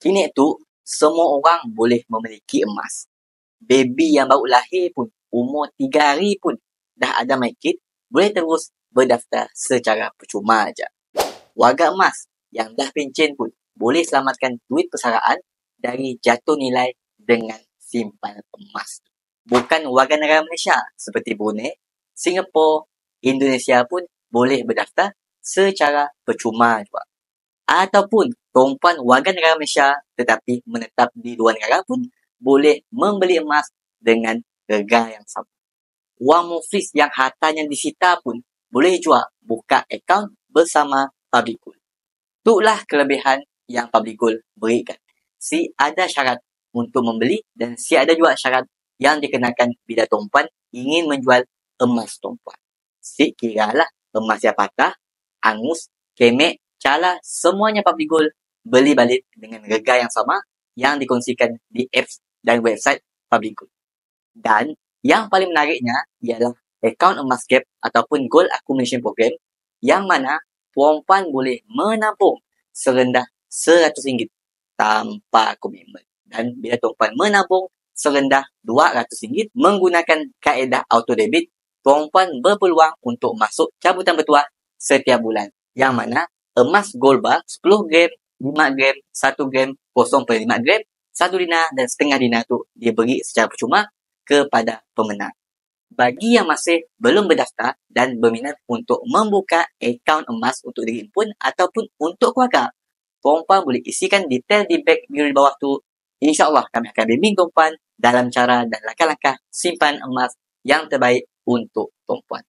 Kini tu, semua orang boleh memiliki emas. Baby yang baru lahir pun, umur 3 hari pun dah ada MyKit, boleh terus berdaftar secara percuma aja. Warga emas yang dah pencen pun boleh selamatkan duit persaraan dari jatuh nilai dengan simpan emas. Bukan warga negara Malaysia seperti Brunei, Singapura, Indonesia pun boleh berdaftar secara percuma juga. Ataupun perempuan warga negara Malaysia tetapi menetap di luar negara pun boleh membeli emas dengan harga yang sama. Wang muflis yang hartanya disita pun boleh juga buka akaun bersama Public Gold. Itulah kelebihan yang Public Gold berikan. Si ada syarat untuk membeli dan si ada juga syarat yang dikenakan bila tuan-puan ingin menjual emas tuan-puan. Si kiralah emas yang patah, angus, kemek, cala, semuanya Public Gold beli balik dengan harga yang sama yang dikongsikan di apps dan website Public Gold. Dan yang paling menariknya ialah akaun emas gap ataupun gold accumulation program yang mana puan-puan boleh menabung serendah RM100 tanpa komitmen. Dan bila tuan-puan menabung serendah RM200 menggunakan kaedah auto debit, tuan-puan berpeluang untuk masuk cabutan bertuah setiap bulan. Yang mana emas gold bar 10 gram, 5 gram, 1 gram, 0.5 gram, 1 dinar dan setengah dinar tu diberi secara percuma kepada pemenang. Bagi yang masih belum berdaftar dan berminat untuk membuka akaun emas untuk diri pun ataupun untuk keluarga, tuan-puan boleh isikan detail di bio di bawah tu. InsyaAllah kami akan bimbing tuan-puan dalam cara dan langkah-langkah simpan emas yang terbaik untuk tuan-puan.